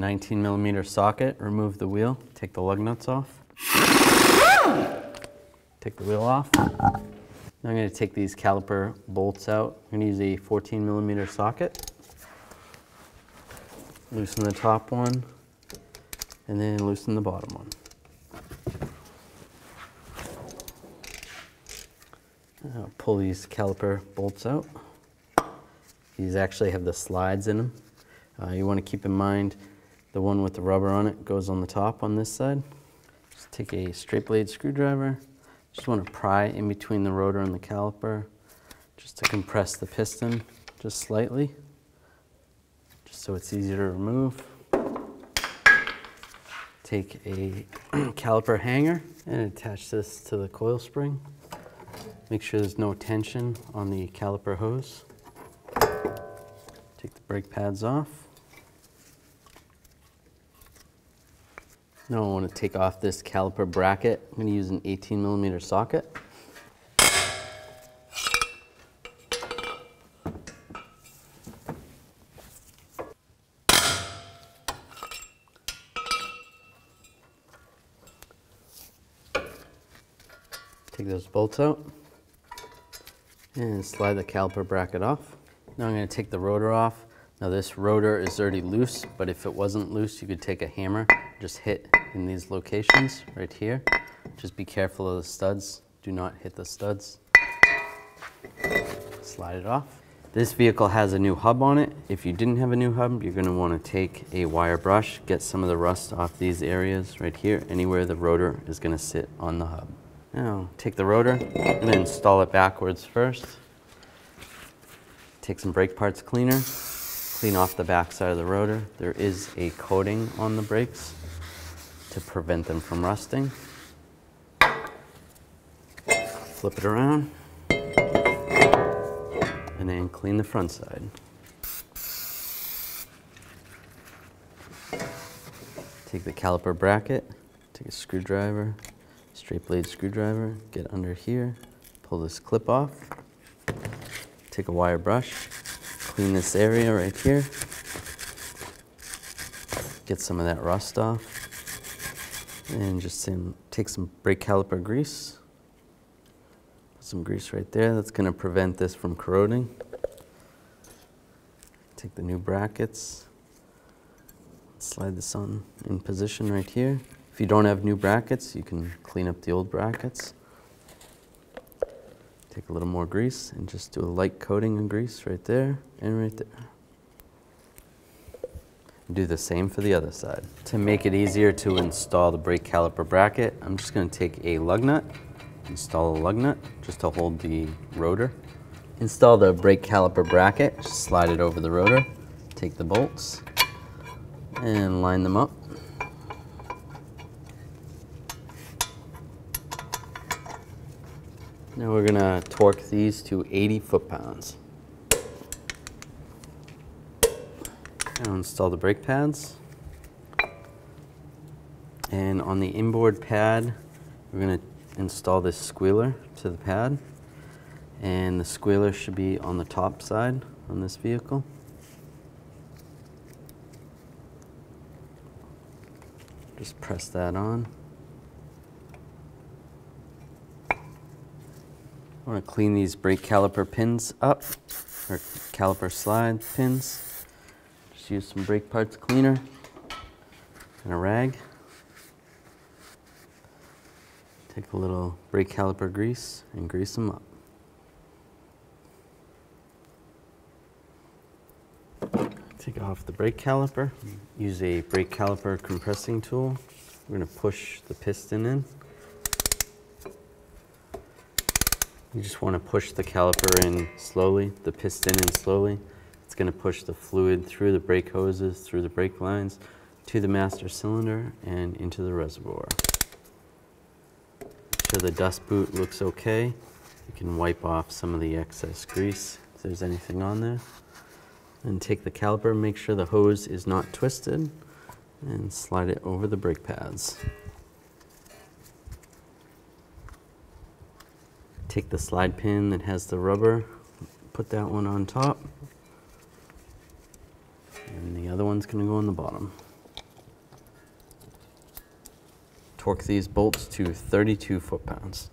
19mm socket, remove the wheel, take the lug nuts off. Take the wheel off. Now I'm going to take these caliper bolts out. I'm going to use a 14mm socket. Loosen the top one, and then loosen the bottom one. I'll pull these caliper bolts out. These actually have the slides in them. You want to keep in mind the one with the rubber on it goes on the top on this side. Just take a straight blade screwdriver. Just want to pry in between the rotor and the caliper just to compress the piston just slightly, just so it's easier to remove. Take a caliper hanger and attach this to the coil spring. Make sure there's no tension on the caliper hose. Take the brake pads off. Now I want to take off this caliper bracket. I'm going to use an 18mm socket. Take those bolts out and slide the caliper bracket off. Now I'm going to take the rotor off. Now this rotor is already loose, but if it wasn't loose, you could take a hammer, just hit in these locations right here. Just be careful of the studs. Do not hit the studs. Slide it off. This vehicle has a new hub on it. If you didn't have a new hub, you're going to want to take a wire brush, get some of the rust off these areas right here, anywhere the rotor is going to sit on the hub. Now take the rotor and then install it backwards first. Take some brake parts cleaner. Clean off the back side of the rotor. There is a coating on the brakes to prevent them from rusting. Flip it around and then clean the front side. Take the caliper bracket, take a screwdriver, straight blade screwdriver, get under here, pull this clip off, take a wire brush, clean this area right here. Get some of that rust off. And just take some brake caliper grease. Put some grease right there. That's going to prevent this from corroding. Take the new brackets. Slide this on in position right here. If you don't have new brackets, you can clean up the old brackets. Take a little more grease and just do a light coating of grease right there and right there. Do the same for the other side. To make it easier to install the brake caliper bracket, I'm just going to take a lug nut, install a lug nut just to hold the rotor. Install the brake caliper bracket, just slide it over the rotor, take the bolts and line them up. Now we're going to torque these to 80 foot-pounds. Now install the brake pads. And on the inboard pad, we're going to install this squealer to the pad. And the squealer should be on the top side on this vehicle. Just press that on. I want to clean these brake caliper pins up, or caliper slide pins. Just use some brake parts cleaner and a rag. Take a little brake caliper grease and grease them up. Take off the brake caliper. Use a brake caliper compressing tool. We're going to push the piston in. You just want to push the caliper in slowly, the piston in slowly. It's going to push the fluid through the brake hoses, through the brake lines, to the master cylinder and into the reservoir. Make sure the dust boot looks okay. You can wipe off some of the excess grease if there's anything on there. And take the caliper, make sure the hose is not twisted, and slide it over the brake pads. Take the slide pin that has the rubber, put that one on top, and the other one's going to go on the bottom. torque these bolts to 32 foot-pounds.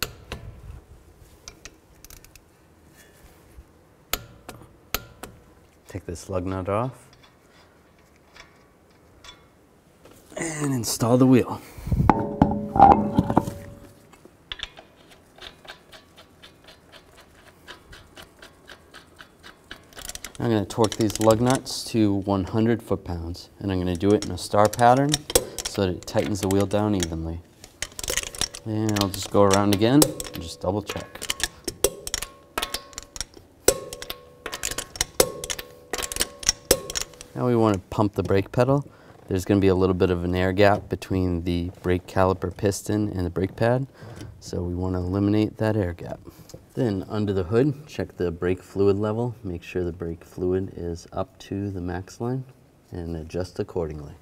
Take this lug nut off and install the wheel. I'm going to torque these lug nuts to 100 foot-pounds, and I'm going to do it in a star pattern so that it tightens the wheel down evenly. And I'll just go around again and just double check. Now we want to pump the brake pedal. There's going to be a little bit of an air gap between the brake caliper piston and the brake pad, so we want to eliminate that air gap. Then under the hood, check the brake fluid level. Make sure the brake fluid is up to the max line and adjust accordingly.